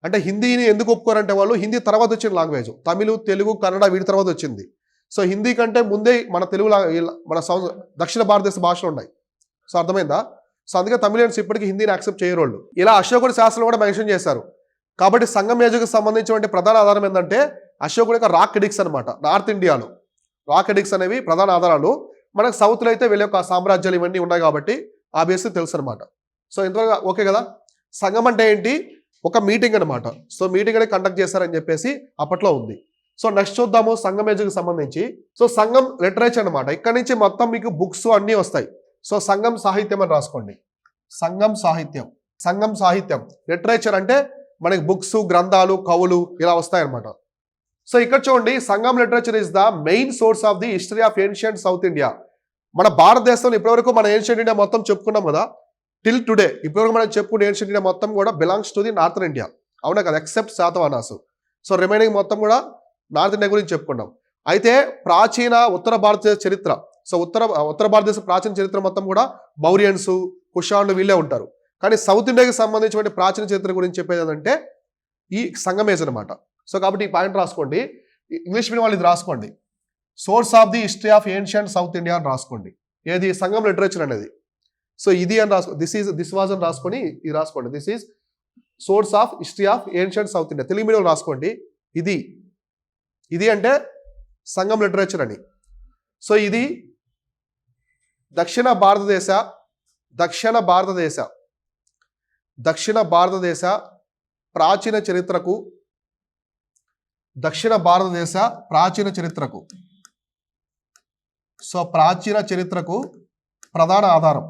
అంటే హిందీని ఎందుకు ఒప్పుకోరంటే వాళ్ళు హిందీ తర్వాత వచ్చిన లాంగ్వేజ్. తమిళ్, తెలుగు, కన్నడ వీటి తర్వాత వచ్చింది. సో హిందీ కంటే ముందే మన తెలుగు మన దక్షిణ భారతదేశ భాషలు ఉన్నాయి. సో అర్థమైందా? సో అందుకే తమిళన్స్ ఇప్పటికీ హిందీని యాక్సెప్ట్ చేయరు వాళ్ళు. ఇలా అశోకుడి శాస్త్రం కూడా మెన్షన్ చేశారు. కాబట్టి సంగమేజుకు సంబంధించిన ప్రధాన ఆధారం ఏంటంటే అశోకుడి యొక్క రాక్ ఎడిక్స్ అనమాట. నార్త్ ఇండియాలో రాక్ ఎడిక్స్ అనేవి ప్రధాన ఆధారాలు. మనకు సౌత్లో అయితే వీళ్ళ యొక్క సామ్రాజ్యాలు ఇవన్నీ ఉన్నాయి కాబట్టి ఆ బేస్ తెలుసు అనమాట. సో ఇంతవరకు ఓకే కదా. సంఘం అంటే ఏంటి? ఒక మీటింగ్ అనమాట. సో మీటింగ్ అనేది కండక్ట్ చేస్తారని చెప్పేసి అప్పట్లో ఉంది. సో నెక్స్ట్ చూద్దాము సంగమేజుకు సంబంధించి. సో సంఘం లిటరేచర్ అనమాట. ఇక్కడ నుంచి మొత్తం మీకు బుక్స్ అన్నీ వస్తాయి. సో సంఘం సాహిత్యం అని రాసుకోండి. సంఘం సాహిత్యం లిటరేచర్ అంటే మనకి బుక్స్, గ్రంథాలు, కవులు ఇలా వస్తాయి అనమాట. సో ఇక్కడ చూడండి, సంఘం literature is the main source of the history of ancient South India. మన భారతదేశంలో ఇప్పటివరకు మన ఏన్షియంట్ ఇండియా మొత్తం చెప్పుకున్నాం కదా, టిల్ టుడే ఇప్పటివరకు మనం చెప్పుకునే ఏన్షియంట్ ఇండియా మొత్తం కూడా belongs to the northern India, అవునా కదా, ఎక్సెప్ట్ శాతవాహనాస్. సో రిమైనింగ్ మొత్తం కూడా నార్త్ ఇండియా గురించి చెప్పుకున్నాం. అయితే ప్రాచీన ఉత్తర భారతదేశ చరిత్ర సో ఉత్తర భారతదేశ ప్రాచీన చరిత్ర మొత్తం కూడా మౌర్యన్స్, కుషాన్లు వీళ్ళే ఉంటారు. కానీ సౌత్ ఇండియాకి సంబంధించిన ప్రాచీన చరిత్ర గురించి చెప్పేది ఏంటంటే ఈ సంగమేజ్ అనమాట. సో కాబట్టి ఈ పాయింట్ రాసుకోండి. ఇంగ్లీష్ మీడియం వాళ్ళు ఇది రాసుకోండి. Source of the history of ancient South India అని రాసుకోండి. ఏది సంగం లిటరేచర్ అనేది. సో ఇది అని రాసుకో, దిస్ వాజ్ అని రాసుకొని ఇది రాసుకోండి. This is source of history of ancient South India. Telugu medium రాసుకోండి. ఇది అంటే సంగం లిటరేచర్ అని. సో ఇది దక్షిణ భారతదేశ ప్రాచీన చరిత్రకు సో ప్రాచీన చరిత్రకు ప్రధాన ఆధారం.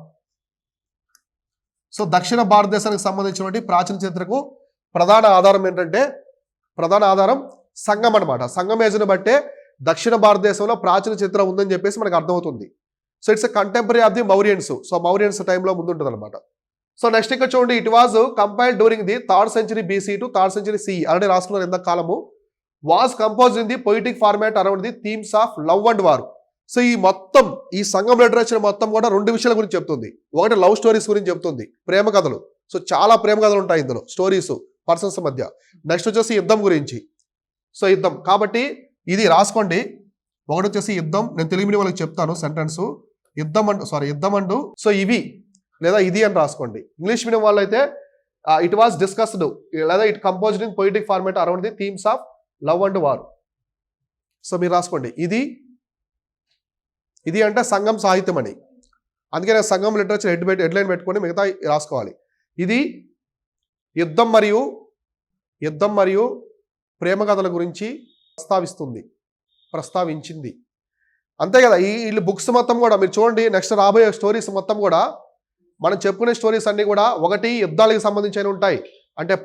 సో దక్షిణ భారతదేశానికి సంబంధించినటువంటి ప్రాచీన చరిత్రకు ప్రధాన ఆధారం ఏంటంటే సంగం అనమాట. సంగమేజ్ని బట్టే దక్షిణ భారతదేశంలో ప్రాచీన చరిత్ర ఉందని చెప్పేసి మనకు అర్థమవుతుంది. So it's a contemporary of the Mauryans. So Mauryans టైంలో ముందుంటుంది అనమాట. సో నెక్స్ట్ ఇక్కడ చూడండి, it was compiled during the 3rd century BC to 3rd century CE. అలానే రాసుకున్నారు ఎంత కాలము. Was compose in the poetic format around the themes of love and war. So ఈ సంగం literature మొత్తం కూడా 2 విషయాల గురించి చెప్తుంది. ఒకటి లవ్ స్టోరీస్ గురించి చెప్తుంది, ప్రేమ కథలు. సో చాలా ప్రేమ కథలు ఉంటాయి ఇందులో, స్టోరీస్ పర్సన్స్ మధ్య. నెక్స్ట్ వచ్చేసి యుద్ధం గురించి. సో యుద్ధం కాబట్టి ఇది రాసుకోండి. ఒకటి వచ్చేసి యుద్ధం, నేను తెలుగు మీడియం వాళ్ళకి చెప్తాను సెంటెన్స్. యుద్ధం అంటూ సో ఇవి లేదా ఇది అని రాసుకోండి. ఇంగ్లీష్ మీడియం వాళ్ళు అయితే ఇట్ వాజ్ డిస్కస్డ్ లేదా it composed in poetic format around the themes of love and war. So మీరు రాసుకోండి. ఇది అంటే సంగం సాహిత్యం అని. అందుకే నేను సంగం లిటరేచర్ హెడ్లైన్ పెట్టుకొని మిగతా రాసుకోవాలి. ఇది యుద్ధం మరియు ప్రేమ కథల గురించి ప్రస్తావించింది. అంతే కదా. వీళ్ళు బుక్స్ మొత్తం కూడా మీరు చూడండి. నెక్స్ట్ రాబోయే స్టోరీస్ మొత్తం కూడా మనం చెప్పుకునే స్టోరీస్ అన్ని కూడా ఒకటి యుద్ధాలకు సంబంధించిన ఉంటాయి. అంటే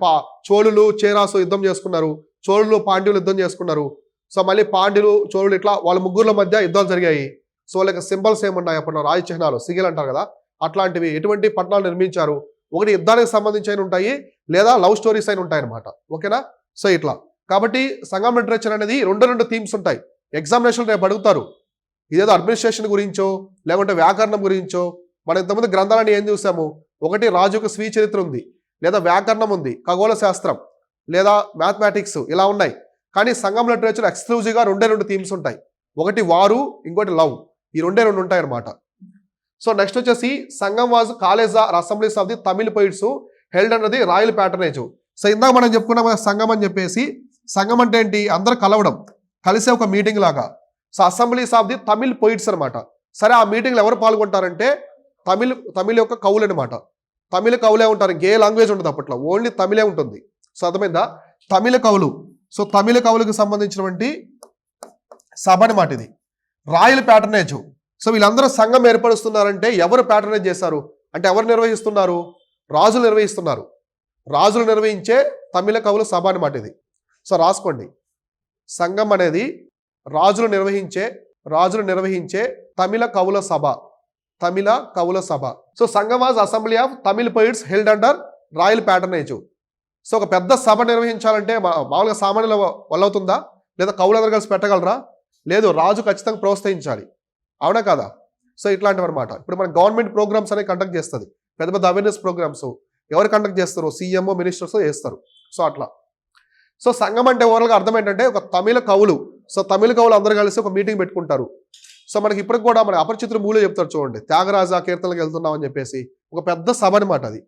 చోళులు చేరాసు యుద్ధం చేసుకున్నారు, చోళులు పాండ్యులు యుద్ధం చేసుకున్నారు. సో మళ్ళీ పాండ్యులు చోళులు ఇట్లా వాళ్ళ ముగ్గురుల మధ్య యుద్ధాలు జరిగాయి. సో వాళ్ళకి సింబల్స్ ఏమున్నాయి అప్పుడు, రాయి చిహ్నాలు, సిగిల్ అంటారు కదా, అట్లాంటివి ఎటువంటి పట్టణాలు నిర్మించారు. ఒకటి యుద్ధానికి సంబంధించిన ఉంటాయి లేదా లవ్ స్టోరీస్ అయిన ఉంటాయి అనమాట. ఓకేనా. సో ఇట్లా కాబట్టి సంగం లిటరేచర్ అనేది 2 థీమ్స్ ఉంటాయి. ఎగ్జామినేషన్ రేపు అడుగుతారు. ఇదేదో అడ్మినిస్ట్రేషన్ గురించో లేకుంటే వ్యాకరణం గురించో. మనం ఇంతకుముందు గ్రంథాలని ఏం చూసాము, ఒకటి రాజుకు స్వీయ చరిత్ర ఉంది, లేదా వ్యాకరణం ఉంది, ఖగోళ శాస్త్రం లేదా మ్యాథమెటిక్స్ ఇలా ఉన్నాయి. కానీ సంగం లిటరేచర్ ఎక్స్క్లూజివ్గా 2 థీమ్స్ ఉంటాయి. ఒకటి వారు, ఇంకోటి లవ్. ఈ 2 ఉంటాయి అనమాట. సో నెక్స్ట్ వచ్చేసి Sangam was college or assemblies of the Tamil poets held under the royal patronage. So ఇందాక మనం చెప్పుకున్నాం సంగం అని చెప్పేసి. సంగం అంటే ఏంటి, అందరు కలవడం, కలిసే ఒక మీటింగ్ లాగా. So assemblies of the Tamil poets అనమాట. సరే ఆ మీటింగ్లో ఎవరు పాల్గొంటారంటే తమిళ్ యొక్క కవులు అనమాట. తమిళ కవులే ఉంటారు. ఇంకే లాంగ్వేజ్ ఉంటుంది అప్పట్లో, ఓన్లీ తమిళే ఉంటుంది. సో అర్థమైందా, తమిళ కవులు. సో తమిళ కవులకు సంబంధించినటువంటి సభ అనమాట ఇది, రాయల్ ప్యాటర్నేజ్. సో వీళ్ళందరూ సంఘం ఏర్పరుస్తున్నారంటే ఎవరు ప్యాటర్నేజ్ చేశారు అంటే ఎవరు నిర్వహిస్తున్నారు, రాజులు నిర్వహిస్తున్నారు. రాజులు నిర్వహించే తమిళ కవుల సభ అనమాట ఇది. సో రాసుకోండి, సంఘం అనేది రాజులు నిర్వహించే తమిళ కవుల సభ. సో సంఘం was assembly of Tamil poets held under royal patronage. So ఒక పెద్ద సభ నిర్వహించాలంటే మామూలుగా సామాన్యుల వల్ల అవుతుందా, లేదా కవులందరూ కలిసి పెట్టగలరా? లేదు, రాజు ఖచ్చితంగా ప్రోత్సహించాలి. అవునా కదా. సో ఇట్లాంటివి అనమాట. ఇప్పుడు మన గవర్నమెంట్ ప్రోగ్రామ్స్ అనేవి కండక్ట్ చేస్తుంది, పెద్ద పెద్ద అవేర్నెస్ ప్రోగ్రామ్స్. ఎవరు కండక్ట్ చేస్తారు, సీఎంఓ మినిస్టర్స్ చేస్తారు. సో అట్లా. సో సంఘం అంటే ఓవరాల్గా అర్థం ఏంటంటే ఒక తమిళ కవులు. సో తమిళ కవులు అందరూ కలిసి ఒక మీటింగ్ పెట్టుకుంటారు. సో మనకి ఇప్పటికి కూడా మన అపరిచితుల మూలే చెప్తారు చూడండి, త్యాగరాజ కీర్తనలకు వెళ్తున్నాం అని చెప్పేసి. ఒక పెద్ద సభ అనమాట అది.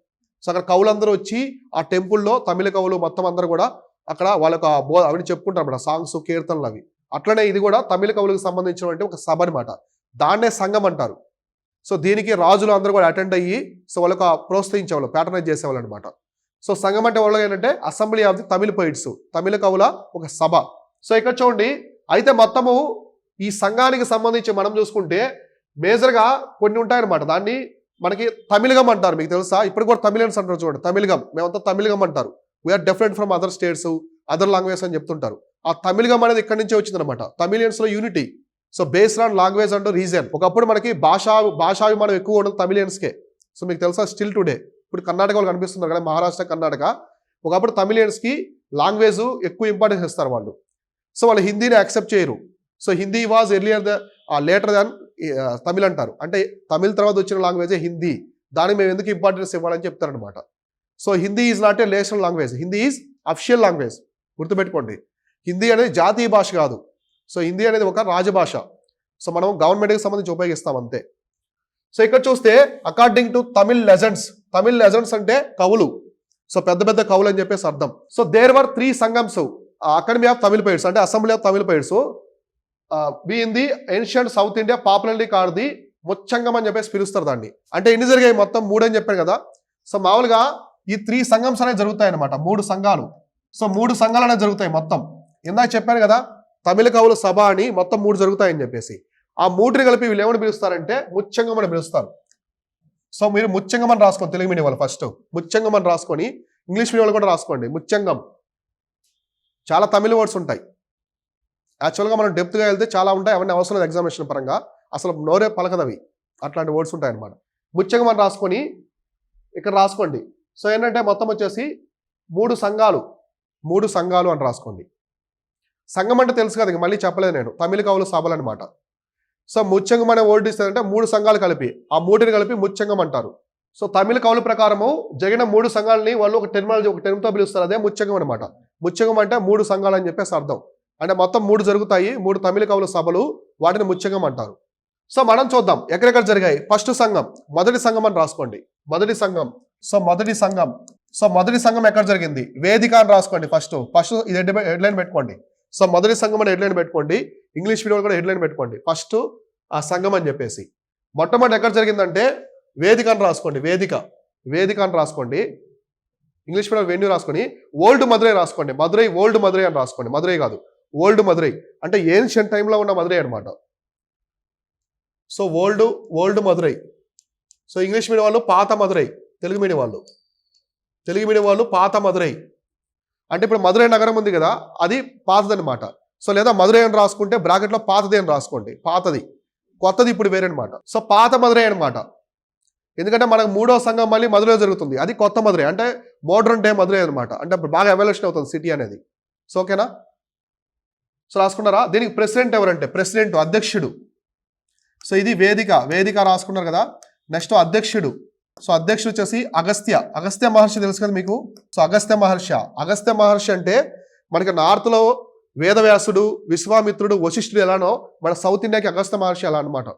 సో అక్కడ కవులందరూ వచ్చి ఆ టెంపుల్లో తమిళ కవులు మొత్తం అందరూ కూడా అక్కడ వాళ్ళకి అవి చెప్పుకుంటారు అన్నమాట, సాంగ్స్, కీర్తనలు అవి. అట్లనే ఇది కూడా తమిళ కవులకు సంబంధించినటువంటి ఒక సభ అనమాట. దాన్నే సంఘం అంటారు. సో దీనికి రాజులు అందరూ కూడా అటెండ్ అయ్యి సో వాళ్ళకి ప్రోత్సహించేవాళ్ళు, ప్యాటర్నైజ్ చేసేవాళ్ళు అనమాట. సో సంఘం అంటే వాళ్ళు ఏంటంటే assembly of the Tamil poets, తమిళ కవుల ఒక సభ. సో ఇక్కడ చూడండి, అయితే మొత్తము ఈ సంఘానికి సంబంధించి మనం చూసుకుంటే మేజర్గా కొన్ని ఉంటాయన్నమాట. దాన్ని మనకి తమిళగం అంటారు, మీకు తెలుసా? ఇప్పుడు కూడా తమిళన్స్ అంటారు చూడండి, తమిళగం. మేమంతా తమిళగం అంటారు. We are different from other states, other language అని చెప్తుంటారు. ఆ తమిళగం అనేది ఇక్కడి నుంచే వచ్చిందనమాట. తమిళియన్స్ లో unity. So based on language అంటూ రీజన్. ఒకప్పుడు మనకి భాషాభిమానం ఎక్కువ ఉండదు తమిళియన్స్కే. సో మీకు తెలుసా, స్టిల్ టుడే ఇప్పుడు కర్ణాటక వాళ్ళు కనిపిస్తున్నారు కదా, మహారాష్ట్ర, కర్ణాటక. ఒకప్పుడు తమిళియన్స్కి లాంగ్వేజ్ ఎక్కువ ఇంపార్టెన్స్ ఇస్తారు వాళ్ళు. సో వాళ్ళు హిందీని యాక్సెప్ట్ చేయరు. So Hindi was earlier later than Tamil అంటారు. అంటే తమిళ్ తర్వాత వచ్చిన లాంగ్వేజ్ హిందీ. దానికి మేము ఎందుకు ఇంపార్టెన్స్ ఇవ్వాలని చెప్తారనమాట. So Hindi is not a national language, Hindi is official language. గుర్తుపెట్టుకోండి, హిందీ అనేది జాతీయ భాష కాదు. సో హిందీ అనేది ఒక రాజభాష. సో మనం గవర్నమెంట్కి సంబంధించి ఉపయోగిస్తాం అంతే. సో ఇక్కడ చూస్తే అకార్డింగ్ టు తమిళ్ లెజెండ్స్ అంటే కవులు. సో పెద్ద పెద్ద కవులు అని చెప్పేసి అర్థం. So there were 3 Sangams academy of Tamil poets అంటే assembly of Tamil poets be in the ancient South India popularly called the Muchchangam అని చెప్పేసి పిలుస్తారు దాన్ని. అంటే ఎన్ని జరిగాయి మొత్తం 3 అని చెప్పాను కదా. సో మామూలుగా ఈ 3 సంగమ్స్ అనేవి జరుగుతాయి అనమాట, 3 సంఘాలు. సో 3 సంఘాలు అనేవి జరుగుతాయి మొత్తం. ఇందాక చెప్పాను కదా తమిళ కవుల సభ అని, మొత్తం 3 జరుగుతాయని చెప్పేసి. ఆ 3ని కలిపి వీళ్ళు ఏమని పిలుస్తారంటే ముచ్చంగం అని పిలుస్తారు. సో మీరు ముచ్చంగం అని రాసుకోండి, తెలుగు మీడియం వాళ్ళు ఫస్ట్ ముచ్చంగం అని రాసుకొని, ఇంగ్లీష్ మీడియం వాళ్ళు కూడా రాసుకోండి ముచ్చంగం. చాలా తమిళ వర్డ్స్ ఉంటాయి. యాక్చువల్గా మనం డెప్త్గా వెళ్తే చాలా ఉంటాయి, అవన్నీ అవసరం లేదు ఎగ్జామినేషన్ పరంగా, అసలు నోరే పలకదవి, అట్లాంటి వర్డ్స్ ఉంటాయి అనమాట. ముచ్చంగం అని రాసుకొని ఇక్కడ రాసుకోండి. సో ఏంటంటే మొత్తం వచ్చేసి 3 సంఘాలు అని రాసుకోండి. సంఘం అంటే తెలుసు కదా, మళ్ళీ చెప్పలేదు నేను, తమిళ కవుల సభలు అనమాట. సో ముచ్చంగం అనే వర్డ్ ఇస్తారంటే 3 సంఘాలు కలిపి, ఆ 3ని కలిపి ముచ్చంగం అంటారు. సో తమిళ కవుల ప్రకారము జరిగిన 3 సంఘాలని వాళ్ళు ఒక టెర్మ్తో పిలుస్తారు, అదే ముచ్చంగం అనమాట. ముచ్చంగం అంటే 3 సంఘాలు అని చెప్పేసి అర్థం. అంటే మొత్తం 3 జరుగుతాయి, 3 తమిళ కవుల సభలు, వాటిని ముచ్చంగం అంటారు. సో మనం చూద్దాం ఎక్కడెక్కడ జరిగాయి. ఫస్ట్ సంఘం, మొదటి సంఘం అని రాసుకోండి, మొదటి సంఘం. సో మొదటి సంఘం ఎక్కడ జరిగింది, వేదిక అని రాసుకోండి. ఫస్ట్ ఇది హెడ్లైన్ పెట్టుకోండి. సో మొదటి సంఘం అని హెడ్లైన్ పెట్టుకోండి, ఇంగ్లీష్ మీడియం కూడా హెడ్లైన్ పెట్టుకోండి, ఫస్ట్ ఆ సంఘం అని చెప్పేసి. మొట్టమొదటి ఎక్కడ జరిగిందంటే వేదిక అని రాసుకోండి, వేదిక అని రాసుకోండి. ఇంగ్లీష్ మీడియం వెన్యూ రాసుకొని ఓల్డ్ మదురై రాసుకోండి, ఓల్డ్ మదురై అని రాసుకోండి, మదురై కాదు ఓల్డ్ మదురై, అంటే ఏన్షియంట్ టైంలో ఉన్న మదురై అనమాట. So old Madurai. So English medium వాళ్ళు పాత మదురై, తెలుగు మీడియం వాళ్ళు పాత మదురై. అంటే ఇప్పుడు మదురై నగరం ఉంది కదా, అది పాతదనమాట. సో లేదా మదురై అని రాసుకుంటే బ్రాకెట్లో పాతది అని రాసుకోండి, పాతది, కొత్తది ఇప్పుడు వేరే అనమాట. సో పాత మదురై అనమాట. ఎందుకంటే మనకు 3వ సంఘం మళ్ళీ మదురై జరుగుతుంది, అది కొత్త మదురై, అంటే మోడర్న్ డే మదురై అనమాట. అంటే బాగా ఎవల్యూషన్ అవుతుంది సిటీ అనేది. సో ఓకేనా, సో రాసుకున్నారా. దీనికి ప్రెసిడెంట్ ఎవరంటే అధ్యక్షుడు. సో ఇది వేదిక రాసుకున్నారు కదా. నెక్స్ట్ అధ్యక్షుడు. సో అధ్యక్షుడు వచ్చేసి అగస్త్య మహర్షి తెలుసు కదా మీకు. సో అగస్త్య మహర్షి అంటే మనకి నార్త్లో వేదవ్యాసుడు, విశ్వామిత్రుడు, వశిష్ఠుడు ఎలానో మన సౌత్ ఇండియాకి అగస్త్య మహర్షి అలా అనమాట.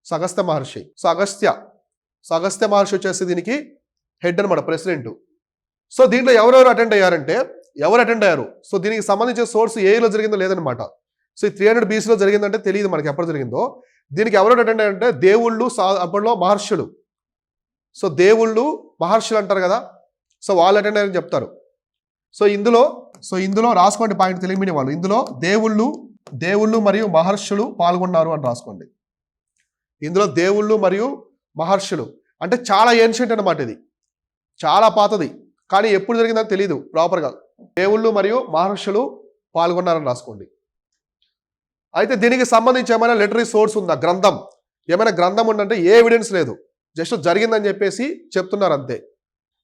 సో అగస్త్య మహర్షి. సో అగస్త్య మహర్షి వచ్చేసి దీనికి హెడ్ అనమాట, ప్రెసిడెంట్. సో దీంట్లో ఎవరెవరు అటెండ్ అయ్యారు. సో దీనికి సంబంధించిన సోర్స్ ఏలో జరిగిందో లేదనమాట. సో ఈ 300 BCలో జరిగిందంటే తెలియదు మనకి ఎప్పుడు జరిగిందో. దీనికి ఎవరెవరు అటెండ్ అయ్యారంటే దేవుళ్ళు, అప్పట్లో మహర్షులు. సో దేవుళ్ళు మహర్షులు అంటారు కదా, సో వాళ్ళు అటెండ్ అయ్యారని చెప్తారు. సో ఇందులో రాసుకోండి పాయింట్, తెలుగు మీడియం వాళ్ళు. ఇందులో దేవుళ్ళు మరియు మహర్షులు పాల్గొన్నారు అని రాసుకోండి. ఇందులో దేవుళ్ళు మరియు మహర్షులు అంటే చాలా ఏన్షియంట్ అనమాట, ఇది చాలా పాతది, కానీ ఎప్పుడు జరిగిందని తెలియదు ప్రాపర్గా. దేవుళ్ళు మరియు మహర్షులు పాల్గొన్నారని రాసుకోండి. అయితే దీనికి సంబంధించి ఏమైనా లిటరీ సోర్స్ ఉందా, ఏమైనా గ్రంథం ఉందంటే ఏ ఎవిడెన్స్ లేదు, జస్ట్ జరిగిందని చెప్పేసి చెప్తున్నారు అంతే.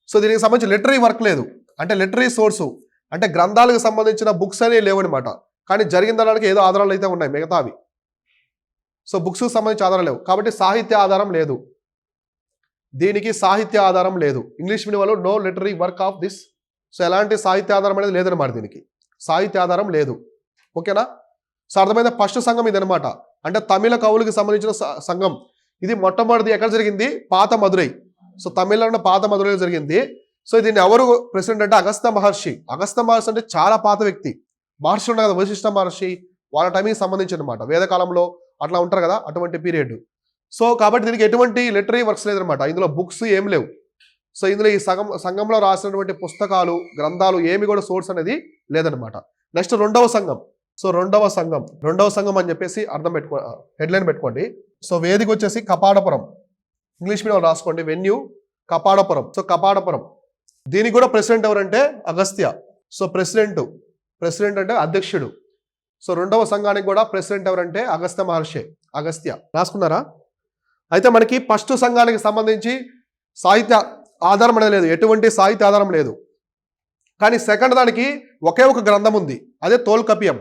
సో దీనికి సంబంధించి లిటరీ వర్క్ లేదు, అంటే లిటరీ సోర్సు అంటే గ్రంథాలకు సంబంధించిన బుక్స్ అనేవి లేవనమాట. కానీ జరిగిందనడానికి ఏదో ఆధారాలు అయితే ఉన్నాయి మిగతావి. సో బుక్స్కి సంబంధించి ఆధారాలు లేవు, కాబట్టి సాహిత్య ఆధారం లేదు, దీనికి సాహిత్య ఆధారం లేదు. ఇంగ్లీష్ మీడియం వాళ్ళు no literary work of this. So ఎలాంటి సాహిత్య ఆధారం అనేది లేదనమాట, దీనికి సాహిత్య ఆధారం లేదు. ఓకేనా. సో అర్థమైంది. ఫస్ట్ సంఘం ఇది అనమాట, అంటే తమిళ కవులకి సంబంధించిన సంఘం. ఇది మొట్టమొదటిది ఎక్కడ జరిగింది, పాత మదురై. సో తమిళనాడు పాత మదురైలో జరిగింది. సో దీన్ని ఎవరు ప్రెసిడెంట్ అంటే అగస్త్య మహర్షి అంటే చాలా పాత వ్యక్తి. మహర్షి ఉన్నారు కదా, వశిష్ఠ మహర్షి, వాళ్ళ టైంకి సంబంధించి అనమాట, వేదకాలంలో అట్లా ఉంటారు కదా, అటువంటి పీరియడ్. సో కాబట్టి దీనికి ఎటువంటి లిటరీ వర్క్స్ లేదనమాట, ఇందులో బుక్స్ ఏం లేవు. సో ఇందులో ఈ సంఘంలో రాసినటువంటి పుస్తకాలు, గ్రంథాలు ఏమి కూడా సోర్స్ అనేది లేదనమాట. నెక్స్ట్ రెండవ సంఘం. సో రెండవ సంఘం అని చెప్పేసి హెడ్లైన్ పెట్టుకోండి. సో వేదిక వచ్చేసి కపాడపురం, ఇంగ్లీష్ మీడియం రాసుకోండి, వెన్యూ కపాడపురం. సో కపాడపురం, దీనికి కూడా ప్రెసిడెంట్ ఎవరంటే అగస్త్య. సో ప్రెసిడెంట్ అంటే అధ్యక్షుడు. సో రెండవ సంఘానికి కూడా ప్రెసిడెంట్ ఎవరంటే అగస్త్య మహర్షి, అగస్త్య. రాసుకున్నారా. అయితే మనకి ఫస్ట్ సంఘానికి సంబంధించి సాహిత్య ఆధారం అనేది లేదు, ఎటువంటి సాహిత్య ఆధారం లేదు. కానీ సెకండ్ దానికి ఒకే ఒక గ్రంథం ఉంది, అదే తోల్కపియం.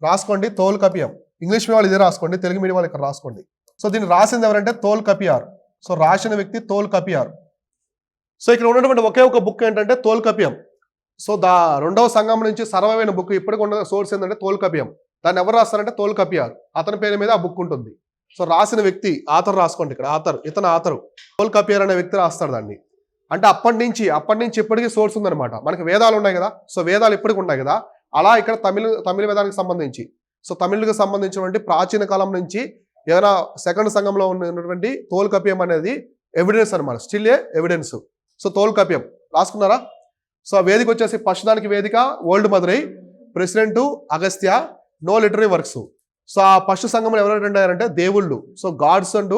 రాసుకోండి, తోల్కపియం. ఇంగ్లీష్ మీడియం వాళ్ళు ఇదే రాసుకోండి, తెలుగు మీడియం వాళ్ళు ఇక్కడ రాసుకోండి. సో దీన్ని రాసింది ఎవరంటే తోల్ కపియార్. సో రాసిన వ్యక్తి తోల్ కపియార్. సో ఇక్కడ ఉన్నటువంటి ఒకే ఒక బుక్ ఏంటంటే తోల్ కపియం. సో రెండవ సంఘం నుంచి సర్వైవ్ అయిన బుక్ ఇప్పటికి ఉన్న సోర్స్ ఏంటంటే తోల్ కపియం. దాన్ని ఎవరు రాస్తారంటే తోల్ కపియార్. అతని పేరు మీద ఆ బుక్ ఉంటుంది. సో రాసిన వ్యక్తి ఆథర్ రాసుకోండి ఇక్కడ, ఇతను ఆథరు తోల్ కపియార్ అనే వ్యక్తి రాస్తాడు దాన్ని. అంటే అప్పటి నుంచి ఇప్పటికీ సోర్స్ ఉందన్నమాట. మనకి వేదాలు ఉన్నాయి కదా, సో వేదాలు ఇప్పటికి ఉన్నాయి కదా, అలా ఇక్కడ తమిళ వేదానికి సంబంధించి, సో తమిళకి సంబంధించినటువంటి ప్రాచీన కాలం నుంచి ఏదైనా సెకండ్ సంఘంలో ఉన్నటువంటి తోల్ కపియం అనేది ఎవిడెన్స్ అనమాట, still a evidence. So Tolkappiyam రాసుకున్నారా? సో ఆ వేదిక వచ్చేసి ఫస్ట్ దానికి వేదిక old Madurai, president Agastya, no literary works. So ఆ ఫస్ట్ సంఘంలో ఎవరు అటెండ్ అయ్యారంటే దేవుళ్ళు, సో గాడ్స్ అండ్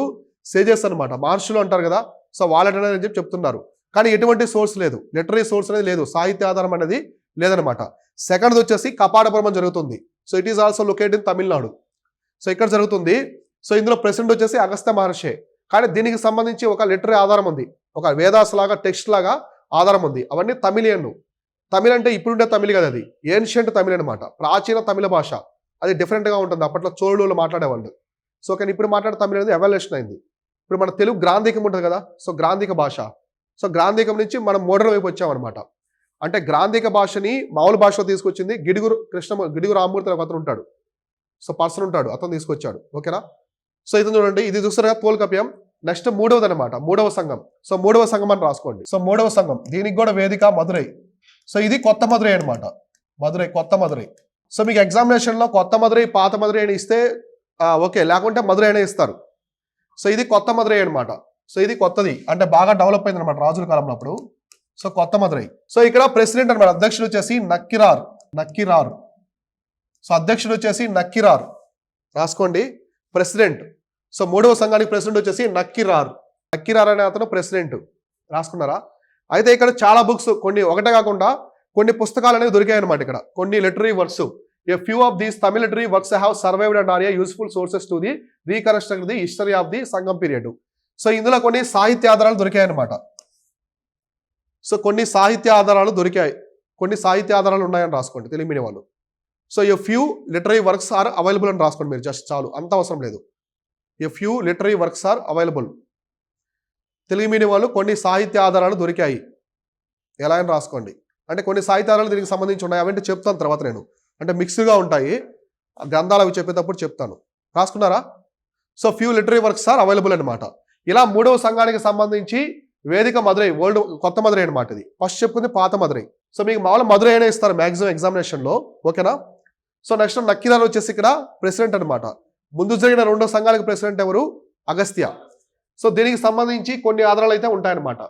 సేజెస్ అనమాట, మహర్షులు అంటారు కదా, సో వాళ్ళు అటెండ్ అని చెప్పి చెప్తున్నారు. కానీ ఎటువంటి సోర్స్ లేదు, లిటరీ సోర్స్ అనేది లేదు, సాహిత్య ఆధారం అనేది లేదనమాట. సెకండ్ వచ్చేసి కపాటపురం జరుగుతుంది. So it is also locate in Tamil Nadu. So ఇక్కడ జరుగుతుంది. సో ఇందులో ప్రెసిడెంట్ వచ్చేసి అగస్త్య మహర్షి. కానీ దీనికి సంబంధించి ఒక లిటరీ ఆధారం ఉంది, ఒక వేదాస్ లాగా టెక్స్ట్ లాగా ఆధారం ఉంది. అవన్నీ తమిళియన్. తమిళ్ అంటే ఇప్పుడుండే తమిళ్ కదా, అది ఏన్షియంట్ తమిళ్ అనమాట, ప్రాచీన తమిళ భాష. అది డిఫరెంట్గా ఉంటుంది. అప్పట్లో చోళులు మాట్లాడేవాళ్ళు. సో కానీ ఇప్పుడు మాట్లాడే తమిళ అనేది ఎవల్యూషన్ అయింది. ఇప్పుడు మన తెలుగు గ్రాంధికం ఉంటుంది కదా, సో గ్రాంధిక భాష. సో గ్రాంధికం నుంచి మనం మోడర్న్ వైపు వచ్చామన్నమాట. అంటే గ్రాంధిక భాషని మామూలు భాషలో తీసుకొచ్చింది గిడుగు రామ్మూర్తి ఒక అతను ఉంటాడు, సో పర్సన్ ఉంటాడు, అతను తీసుకొచ్చాడు. ఓకేనా? సో ఇది చూడండి, ఇది చూస్తారు కదా తోల్ కపియం. నెక్స్ట్ మూడవది అనమాట, మూడవ సంఘం. సో మూడవ సంఘం అని రాసుకోండి. సో మూడవ సంఘం, దీనికి కూడా వేదిక మదురై. సో ఇది కొత్త మదురై అనమాట, కొత్త మదురై. సో మీకు ఎగ్జామినేషన్లో కొత్త మదురై పాత మదురై అని ఇస్తే ఓకే, లేకుంటే మదురై అనే ఇస్తారు. సో ఇది కొత్త మదురై అనమాట. సో ఇది కొత్తది, అంటే బాగా డెవలప్ అయింది అనమాట రాజుల కాలంలో అప్పుడు. సో కొత్త మదురై. సో ఇక్కడ ప్రెసిడెంట్ అనమాట, అధ్యక్షుడు వచ్చేసి నక్కిరార్. సో అధ్యక్షుడు వచ్చేసి నక్కిరార్ రాసుకోండి, ప్రెసిడెంట్. సో మూడవ సంఘానికి ప్రెసిడెంట్ వచ్చేసి నక్కిరార్ అనే అతను ప్రెసిడెంట్. రాసుకున్నారా? అయితే ఇక్కడ చాలా బుక్స్, కొన్ని ఒకటే కాకుండా కొన్ని పుస్తకాలు అనేవి దొరికాయి అనమాట. ఇక్కడ కొన్ని literary works. A few of these Tamil literary works have survived and are useful sources to the reconstruct the history of the Sangam period. So ఇందులో కొన్ని సాహిత్య ఆధారాలు దొరికాయి అనమాట. సో కొన్ని సాహిత్య ఆధారాలు ఉన్నాయని రాసుకోండి తెలుగు మీడియం వాళ్ళు. So a few literary works are available అని రాసుకోండి మీరు, జస్ట్ చాలు, అంత అవసరం లేదు. a few literary works are available. Telugu medium వాళ్ళు కొన్ని సాహిత్య ఆధారాలు దొరికాయి ఎలా అని రాసుకోండి. అంటే కొన్ని సాహిత్య ఆధారాలు దీనికి సంబంధించి ఉన్నాయి, అవంటే చెప్తాను తర్వాత నేను, అంటే మిక్స్డ్గా ఉంటాయి గ్రంథాలు అవి చెప్పేటప్పుడు చెప్తాను. రాసుకున్నారా? So few literary works are available అనమాట. ఇలా మూడవ సంఘానికి సంబంధించి వేదిక మదురై, కొత్త మదురై అనమాట. ఇది ఫస్ట్ చెప్పుకుంది పాత మదురై. సో మీకు మామూలు మదురై అయినా ఇస్తారు మ్యాక్సిమం ఎగ్జామినేషన్లో, ఓకేనా? సో నెక్స్ట్ నక్కిరార్ వచ్చేసి ఇక్కడ ప్రెసిడెంట్ అనమాట. ముందు జరిగిన రెండో సంఘానికి ప్రెసిడెంట్ ఎవరు? అగస్త్య. సో దీనికి సంబంధించి కొన్ని ఆధారాలు అయితే ఉంటాయన్నమాట.